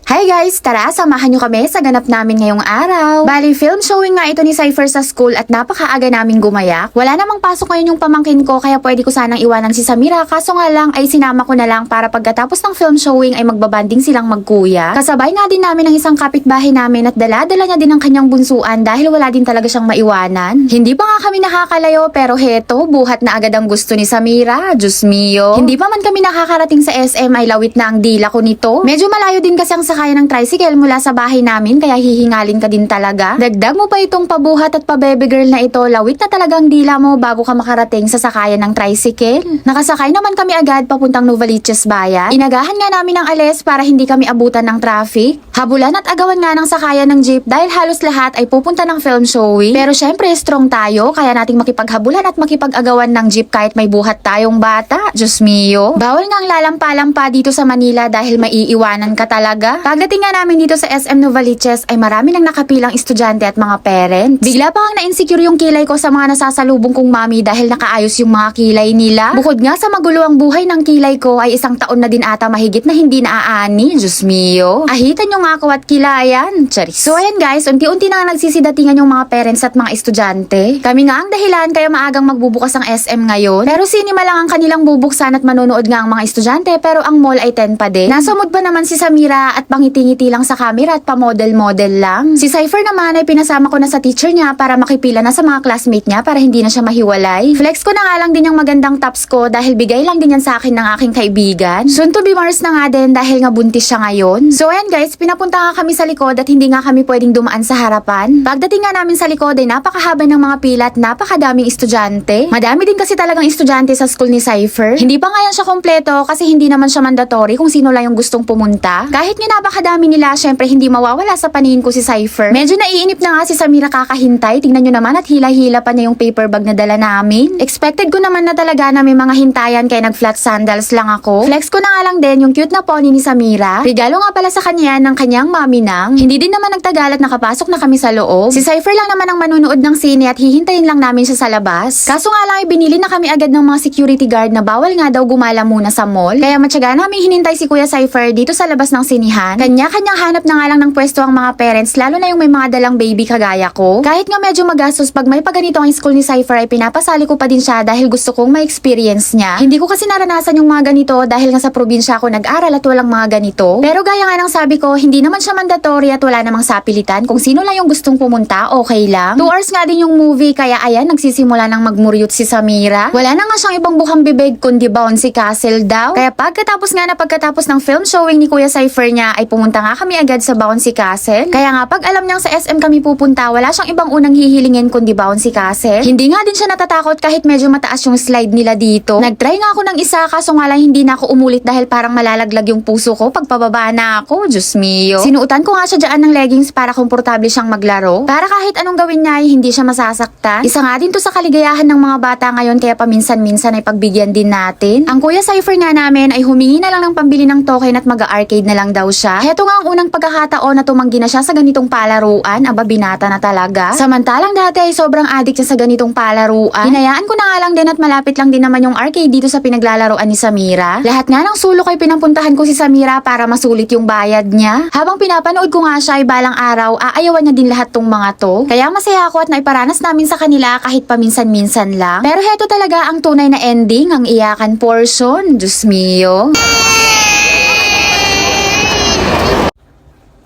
Hi guys! Tara, samahan nyo kami sa ganap namin ngayong araw. Bali, film showing nga ito ni Cypher sa school at napakaaga naming gumayak. Wala namang pasok ngayon yung pamangkin ko kaya pwede ko sanang iwanan si Samira, kaso nga lang ay sinama ko na lang para pagkatapos ng film showing ay magbabanding silang magkuya. Kasabay nga din namin ang isang kapitbahay namin at dala-dala niya din ang kanyang bunsuan dahil wala din talaga siyang maiwanan. Hindi pa nga kami nakakalayo pero heto, buhat na agad ang gusto ni Samira. Diyos mio. Hindi pa man kami nakakarating sa SM ay lawit na ang dila ko nito. Medyo malayo din kasi ang sakay ng tricycle mula sa bahay namin kaya hihingalin ka din talaga. Dagdag mo pa itong pabuhat at pa-baby girl na ito, lawit na talagang dila mo bago ka makarating sa sakayan ng tricycle. Nakasakay naman kami agad papuntang Novaliches Bayan. Inagahan nga namin ang alis para hindi kami abutan ng traffic. Habulan at agawan nga ng sakayan ng jeep dahil halos lahat ay pupunta ng film showing. Pero syempre strong tayo kaya nating makipaghabulan at makipag-agawan ng jeep kahit may buhat tayong bata. Diyos mio. Bawal nga ang lalampa-lampa dito sa Manila dahil maiiwanan ka talaga. Pagdating nga namin dito sa SM Novaliches ay marami nang nakapilang estudyante at mga parents. Bigla pa nga na-insecure yung kilay ko sa mga nasasalubong kong mami dahil nakaayos yung mga kilay nila. Bukod nga sa magulo ang buhay ng kilay ko ay isang taon na din ata mahigit na hindi naaani. Diyos mio. Ahitan nyo nga ako at kilayan. Charis. So ayan guys, unti-unti na nga nagsisidatingan yung mga parents at mga estudyante. Kami nga ang dahilan kaya maagang magbubukas ang SM ngayon. Pero cinema lang ang kanilang bubuksan at manonood nga ang mga estudyante pero ang mall ay 10 pa din. Nasumod pa naman si Samira at pangiti-ngiti lang sa camera at pa-model-model lang. Si Cypher naman ay pinasama ko na sa teacher niya para makipila na sa mga classmate niya para hindi na siya mahiwalay. Flex ko na nga lang din yung magandang tops ko dahil bigay lang din yan sa akin ng aking kaibigan. Soon to be Mars na nga din dahil nga buntis siya ngayon. So ayan guys, pinapunta nga kami sa likod at hindi nga kami pwedeng dumaan sa harapan. Pagdating nga namin sa likod ay napakahaba ng mga pila at napakadaming estudyante. Madami din kasi talagang estudyante sa school ni Cypher. Hindi pa nga yan siya kompleto kasi hindi naman siya mandatory kung sino lang yung gustong pumunta. Kahit nga napakadami nila, syempre hindi mawawala sa paningin ko si Cypher. Medyo naiinip na nga si Samira kakahintay. Tingnan nyo naman at hila-hila pa na yung paper bag na dala namin. Expected ko naman na talaga na may mga hintayan kaya nag-flat sandals lang ako. Flex ko na nga lang din yung cute na pony ni Samira. Regalo nga pala sa kanya ng kanyang mami nang. Hindi din naman nagtagal at nakapasok na kami sa loob. Si Cypher lang naman ang manunood ng sine at hihintayin lang namin siya sa labas. Kaso nga lang binili na kami agad ng mga security guard na bawal nga daw gumala muna sa mall. Kaya matyaga namin hinintay si Kuya Cypher dito sa labas ng sinihan. Kanya-kanyang hanap na nga lang ng pwesto ang mga parents lalo na yung may mga dalang baby kagaya ko. Kahit nga medyo magastos pag may paganito ang school ni Cypher ay pinapasali ko pa din siya dahil gusto kong ma-experience niya. Hindi ko kasi naranasan yung mga ganito dahil nga sa probinsya ako nag-aral at walang mga ganito. Pero gaya nga ng sabi ko, hindi naman siya mandatory at wala namang sapilitan. Kung sino lang yung gustong pumunta, okay lang. 2 hours nga din yung movie kaya ayan, nagsisimula ng magmuryot si Samira. Wala na nga siyang ibang bukang bibig kundi bouncy castle daw. Kaya pagkatapos ng film showing ni Kuya Cypher niya ay pumunta nga kami agad sa bouncy castle. Kaya nga pag alam niyang sa SM kami pupunta, wala siyang ibang unang hihilingin kundi bouncy castle. Hindi nga din siya natatakot kahit medyo mataas yung slide nila dito. Nagtry nga ako ng isa kaso nga lang hindi na ako umulit dahil parang malalaglag yung puso ko pag pababa na ako. Diyos mio. Sinuutan ko nga siya dyan ng leggings para komportable siyang maglaro. Para kahit anong gawin niya ay hindi siya masasaktan. Isa nga din to sa kaligayahan ng mga bata ngayon kaya paminsan-minsan ay pagbigyan din natin. Ang Kuya Cypher nga namin ay humingi na lang ng pambili ng token at mag-arcade na lang daw siya. Heto nga ang unang pagkakataon na tumanggi na siya sa ganitong palaruan. Aba, binata na talaga. Samantalang dati ay sobrang addict siya sa ganitong palaruan. Hinayaan ko na nga lang din at malapit lang din naman yung arcade dito sa pinaglalaroan ni Samira. Lahat nga ng sulok ay pinapuntahan ko si Samira para masulit yung bayad niya. Habang pinapanood ko nga siya ay balang araw, aayawan niya din lahat tong mga to. Kaya masaya ako at naiparanas namin sa kanila kahit paminsan-minsan lang. Pero heto talaga ang tunay na ending, ang iyakan portion. Diyos mio.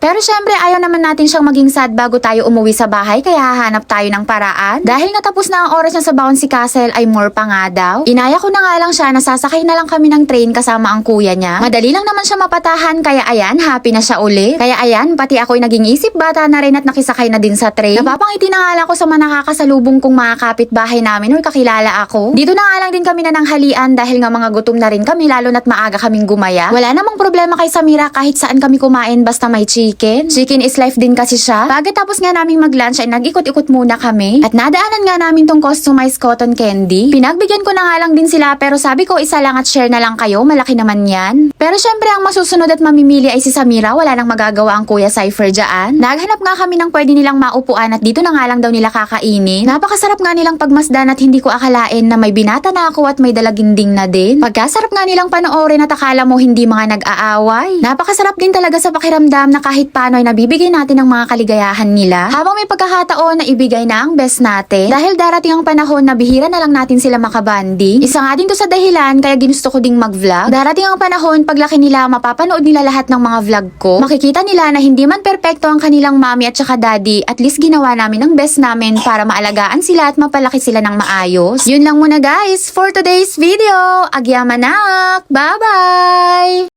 Pero syempre ayaw naman natin siyang maging sad bago tayo umuwi sa bahay kaya hahanap tayo ng paraan. Dahil nga tapos na ang oras niya sa bouncy castle ay more pa nga daw. Inaya ko na nga lang siya na sasakay na lang kami ng train kasama ang kuya niya. Madali lang naman siya mapatahan kaya ayan, happy na siya ulit. Kaya ayan, pati ako'y naging isip bata na rin at nakisakay na din sa train. Napapangiti na nga lang ako sa mga nakakasalubong kong mga kapitbahay namin or kakilala ako. Dito na nga lang din kami nananghalian dahil nga mga gutom na rin kami lalo na't maaga kaming gumaya. Wala namang problema kay Samira kahit saan kami kumain basta may chicken. chicken. Chicken is life din kasi siya. Pagkatapos nga naming mag-lunch ay nag-ikot-ikot muna kami. At nadaanan nga namin tong customized cotton candy. Pinagbigyan ko na nga lang din sila pero sabi ko isa lang at share na lang kayo. Malaki naman yan. Pero syempre ang masusunod at mamimili ay si Samira. Wala nang magagawa ang Kuya Cypher dyan. Naghanap nga kami ng pwede nilang maupuan at dito na nga lang daw nila kakainin. Napakasarap nga nilang pagmasdan at hindi ko akalain na may binata na ako at may dalaginding na din. Pagkasarap nga nilang panoorin at akala mo hindi mga nag-aaway. Napakasarap din talaga sa pakiramdam na kahit paano ay nabibigay natin ang mga kaligayahan nila. Habang may pagkakataon na ibigay na ang best natin. Dahil darating ang panahon na bihira na lang natin sila makabanding. Isa nga din to sa dahilan kaya ginusto ko ding mag-vlog. Darating ang panahon paglaki nila mapapanood nila lahat ng mga vlog ko. Makikita nila na hindi man perpekto ang kanilang mommy at saka daddy, at least ginawa namin ang best namin para maalagaan sila at mapalaki sila ng maayos. Yun lang muna guys for today's video. Agyamanak! Bye-bye!